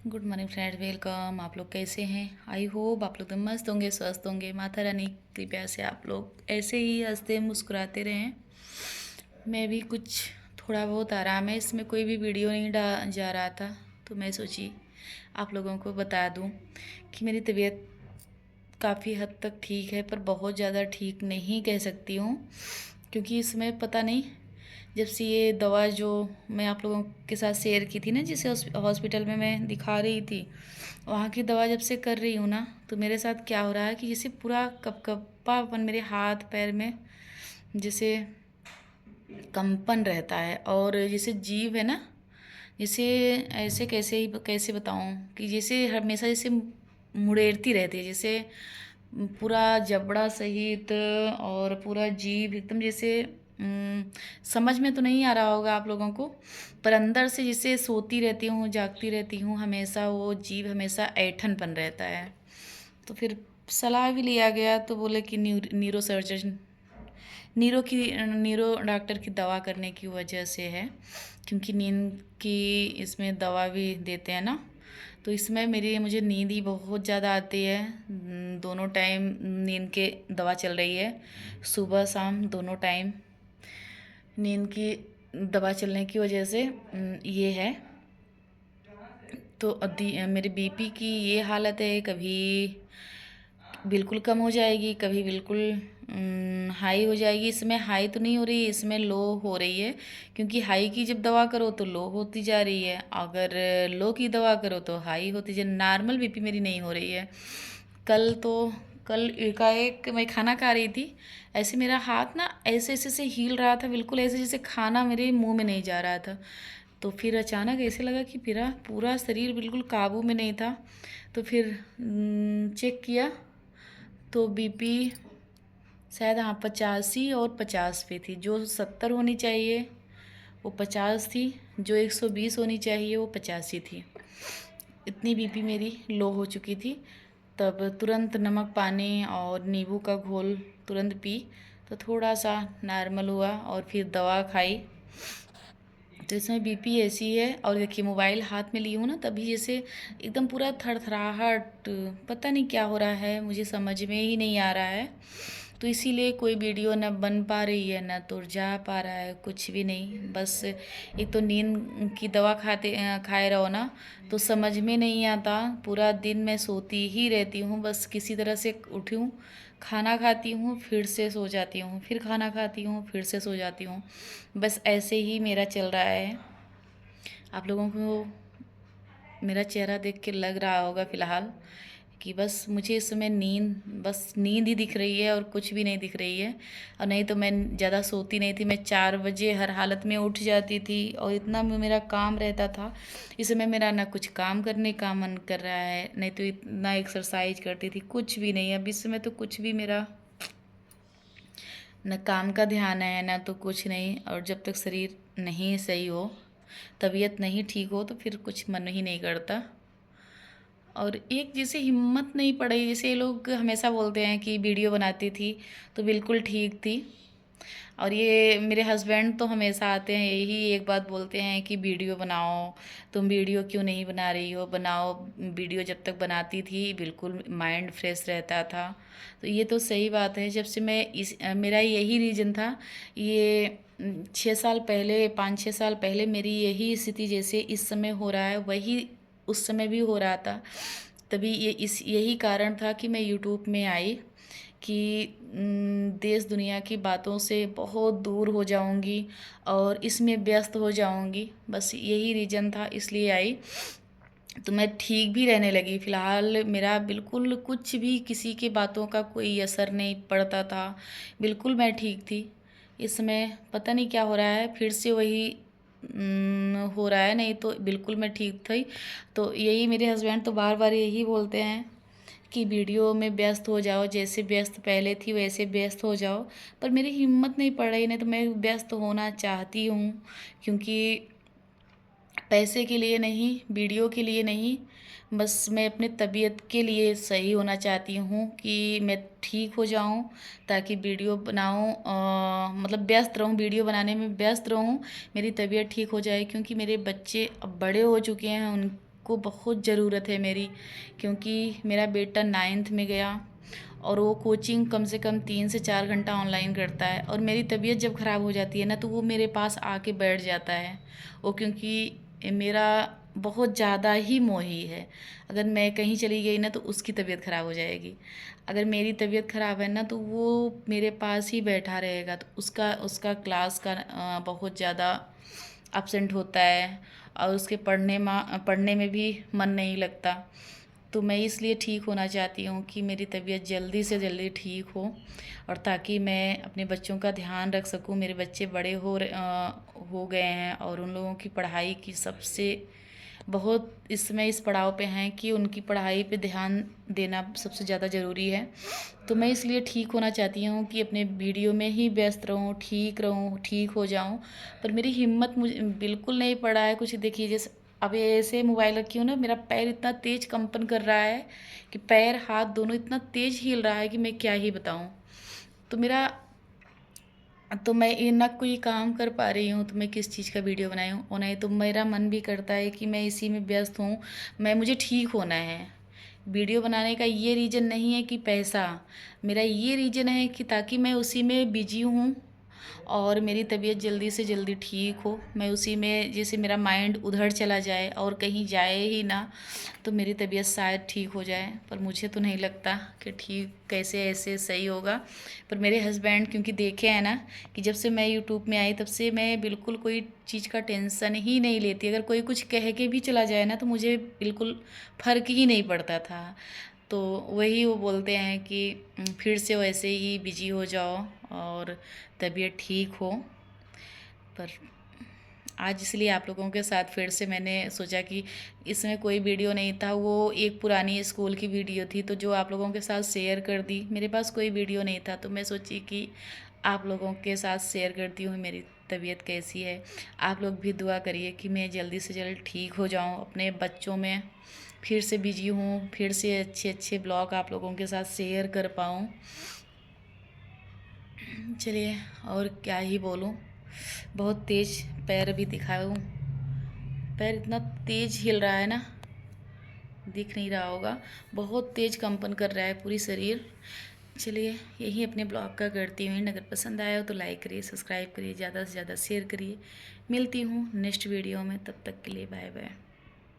Good morning friend, welcome. आप लोग कैसे हैं? आई होप आप लोग तो मस्त होंगे, स्वस्थ होंगे। माता रानी की कृपा से आप लोग ऐसे ही हंसते मुस्कुराते रहें। मैं भी कुछ थोड़ा बहुत आराम है, इसमें कोई भी वीडियो नहीं जा रहा था, तो मैं सोची आप लोगों को बता दूं कि मेरी तबीयत काफ़ी हद तक ठीक है, पर बहुत ज़्यादा ठीक नहीं कह सकती हूँ, क्योंकि इसमें पता नहीं, जब से ये दवा जो मैं आप लोगों के साथ शेयर की थी ना, जिसे हॉस्पिटल में मैं दिखा रही थी, वहाँ की दवा जब से कर रही हूँ ना, तो मेरे साथ क्या हो रहा है कि जैसे पूरा कपकपापन मेरे हाथ पैर में जैसे कंपन रहता है, और जैसे जीभ है ना, जैसे ऐसे कैसे बताऊँ कि जैसे हमेशा जैसे मुड़ेरती रहती है, जैसे पूरा जबड़ा सहित, और पूरा जीभ एकदम जैसे समझ में तो नहीं आ रहा होगा आप लोगों को, पर अंदर से जैसे सोती रहती हूँ, जागती रहती हूँ, हमेशा वो जीभ हमेशा ऐंठनपन रहता है। तो फिर सलाह भी लिया गया, तो बोले कि न्यूरो सर्जन, नीरो डॉक्टर की दवा करने की वजह से है, क्योंकि नींद की इसमें दवा भी देते हैं ना, तो इसमें मेरी मुझे नींद ही बहुत ज़्यादा आती है। दोनों टाइम नींद के दवा चल रही है, सुबह शाम दोनों टाइम नींद की दवा चलने की वजह से ये है। तो मेरे बीपी की ये हालत है, कभी बिल्कुल कम हो जाएगी, कभी बिल्कुल हाई हो जाएगी। इसमें हाई तो नहीं हो रही है, इसमें लो हो रही है, क्योंकि हाई की जब दवा करो तो लो होती जा रही है, अगर लो की दवा करो तो हाई होती जा, नॉर्मल बीपी मेरी नहीं हो रही है। कल तो कल एकाएक मैं खाना खा रही थी, ऐसे मेरा हाथ ना ऐसे ऐसे से हिल रहा था, बिल्कुल ऐसे जैसे खाना मेरे मुंह में नहीं जा रहा था। तो फिर अचानक ऐसे लगा कि मेरा पूरा शरीर बिल्कुल काबू में नहीं था। तो फिर चेक किया, तो बीपी शायद हाँ 85 और 50 पे थी। जो 70 होनी चाहिए वो 50 थी, जो 120 होनी चाहिए वो 85 थी। इतनी बीपी मेरी लो हो चुकी थी। तब तुरंत नमक पानी और नींबू का घोल तुरंत पी, तो थोड़ा सा नॉर्मल हुआ, और फिर दवा खाई। तो इसमें बीपी ऐसी है, और देखिए मोबाइल हाथ में ली हूँ ना, तभी जैसे एकदम पूरा थरथराहट, पता नहीं क्या हो रहा है, मुझे समझ में ही नहीं आ रहा है। तो इसीलिए कोई वीडियो ना बन पा रही है, ना तो जा पा रहा है, कुछ भी नहीं। बस एक तो नींद की दवा खाए रहो ना, तो समझ में नहीं आता, पूरा दिन मैं सोती ही रहती हूँ, बस किसी तरह से उठी हूँ, खाना खाती हूँ, फिर से सो जाती हूँ, फिर खाना खाती हूँ, फिर से सो जाती हूँ। बस ऐसे ही मेरा चल रहा है। आप लोगों को मेरा चेहरा देख के लग रहा होगा फ़िलहाल कि बस मुझे इस समय बस नींद ही दिख रही है, और कुछ भी नहीं दिख रही है। और नहीं तो मैं ज़्यादा सोती नहीं थी, मैं 4 बजे हर हालत में उठ जाती थी, और इतना मेरा काम रहता था। इस समय मेरा ना कुछ काम करने का मन कर रहा है, नहीं तो इतना एक्सरसाइज करती थी, कुछ भी नहीं। अब इस समय तो कुछ भी मेरा न काम का ध्यान है, ना तो कुछ नहीं। और जब तक शरीर नहीं सही हो, तबीयत नहीं ठीक हो, तो फिर कुछ मन ही नहीं करता। और एक जैसे हिम्मत नहीं पड़ी, जैसे ये लोग हमेशा बोलते हैं कि वीडियो बनाती थी तो बिल्कुल ठीक थी। और ये मेरे हस्बैंड तो हमेशा आते हैं, यही एक बात बोलते हैं कि वीडियो बनाओ, तुम वीडियो क्यों नहीं बना रही हो, बनाओ वीडियो। जब तक बनाती थी बिल्कुल माइंड फ्रेश रहता था। तो ये तो सही बात है, जब से मैं मेरा यही रीज़न था। ये 6 साल पहले, 5-6 साल पहले मेरी यही स्थिति जैसे इस समय हो रहा है, वही उस समय भी हो रहा था। तभी यही कारण था कि मैं यूट्यूब में आई, कि देश दुनिया की बातों से बहुत दूर हो जाऊंगी और इसमें व्यस्त हो जाऊंगी, बस यही रीज़न था, इसलिए आई। तो मैं ठीक भी रहने लगी, फ़िलहाल मेरा बिल्कुल कुछ भी किसी की बातों का कोई असर नहीं पड़ता था, बिल्कुल मैं ठीक थी। इस समय पता नहीं क्या हो रहा है, फिर से वही हो रहा है, नहीं तो बिल्कुल मैं ठीक थी। तो यही मेरे हस्बैंड तो बार बार यही बोलते हैं कि वीडियो में व्यस्त हो जाओ, जैसे व्यस्त पहले थी वैसे व्यस्त हो जाओ। पर मेरी हिम्मत नहीं पड़ रही, नहीं तो मैं व्यस्त होना चाहती हूँ, क्योंकि पैसे के लिए नहीं, वीडियो के लिए नहीं, बस मैं अपने तबीयत के लिए सही होना चाहती हूँ कि मैं ठीक हो जाऊँ, ताकि वीडियो बनाऊँ, मतलब व्यस्त रहूँ, वीडियो बनाने में व्यस्त रहूँ, मेरी तबीयत ठीक हो जाए। क्योंकि मेरे बच्चे अब बड़े हो चुके हैं, को बहुत ज़रूरत है मेरी, क्योंकि मेरा बेटा 9th में गया और वो कोचिंग कम से कम 3 से 4 घंटा ऑनलाइन करता है, और मेरी तबीयत जब ख़राब हो जाती है ना तो वो मेरे पास आके बैठ जाता है। वो क्योंकि मेरा बहुत ज़्यादा ही मोही है, अगर मैं कहीं चली गई ना तो उसकी तबीयत ख़राब हो जाएगी, अगर मेरी तबीयत ख़राब है ना तो वो मेरे पास ही बैठा रहेगा। तो उसका उसका क्लास का बहुत ज़्यादा एब्सेंट होता है, और उसके पढ़ने में भी मन नहीं लगता। तो मैं इसलिए ठीक होना चाहती हूँ कि मेरी तबीयत जल्दी से जल्दी ठीक हो, और ताकि मैं अपने बच्चों का ध्यान रख सकूँ। मेरे बच्चे बड़े हो गए हैं, और उन लोगों की पढ़ाई की सबसे बहुत इस समय इस पड़ाव पे हैं कि उनकी पढ़ाई पे ध्यान देना सबसे ज़्यादा ज़रूरी है। तो मैं इसलिए ठीक होना चाहती हूँ कि अपने वीडियो में ही व्यस्त रहूँ, ठीक हो जाऊँ। पर मेरी हिम्मत मुझे बिल्कुल नहीं पड़ा है कुछ। देखिए, जैसे अब ऐसे मोबाइल रखी हूँ ना, मेरा पैर इतना तेज़ कंपन कर रहा है कि पैर हाथ दोनों इतना तेज़ हिल रहा है कि मैं क्या ही बताऊँ। तो मेरा तो मैं ये ना कोई काम कर पा रही हूँ, तो मैं किस चीज़ का वीडियो बनाई हूँ, और नहीं तो मेरा मन भी करता है कि मैं इसी में व्यस्त हूँ। मुझे ठीक होना है। वीडियो बनाने का ये रीज़न नहीं है कि पैसा, मेरा ये रीज़न है कि ताकि मैं उसी में बिजी हूँ और मेरी तबीयत जल्दी से जल्दी ठीक हो। मैं उसी में, जैसे मेरा माइंड उधर चला जाए और कहीं जाए ही ना, तो मेरी तबीयत शायद ठीक हो जाए। पर मुझे तो नहीं लगता कि ठीक कैसे ऐसे सही होगा। पर मेरे हस्बैंड क्योंकि देखे हैं ना कि जब से मैं यूट्यूब में आई तब से मैं बिल्कुल कोई चीज़ का टेंशन ही नहीं लेती। अगर कोई कुछ कह के भी चला जाए ना तो मुझे बिल्कुल फ़र्क ही नहीं पड़ता था। तो वही वो बोलते हैं कि फिर से वैसे ही बिजी हो जाओ और तबीयत ठीक हो। पर आज इसलिए आप लोगों के साथ फिर से मैंने सोचा कि इसमें कोई वीडियो नहीं था, वो एक पुरानी स्कूल की वीडियो थी तो जो आप लोगों के साथ शेयर कर दी। मेरे पास कोई वीडियो नहीं था तो मैं सोची कि आप लोगों के साथ शेयर करती हूँ मेरी तबीयत कैसी है। आप लोग भी दुआ करिए कि मैं जल्दी से जल्द ठीक हो जाऊँ, अपने बच्चों में फिर से बिजी हूँ, फिर से अच्छे अच्छे ब्लॉग आप लोगों के साथ शेयर कर पाऊँ। चलिए, और क्या ही बोलूँ, बहुत तेज़ पैर भी दिखाऊँ, पैर इतना तेज़ हिल रहा है ना, दिख नहीं रहा होगा, बहुत तेज़ कंपन कर रहा है पूरी शरीर। चलिए, यही अपने ब्लॉग का करती हूँ। अगर पसंद आया हो तो लाइक करिए, सब्सक्राइब करिए, ज़्यादा से ज़्यादा शेयर करिए। मिलती हूँ नेक्स्ट वीडियो में, तब तक के लिए बाय बाय।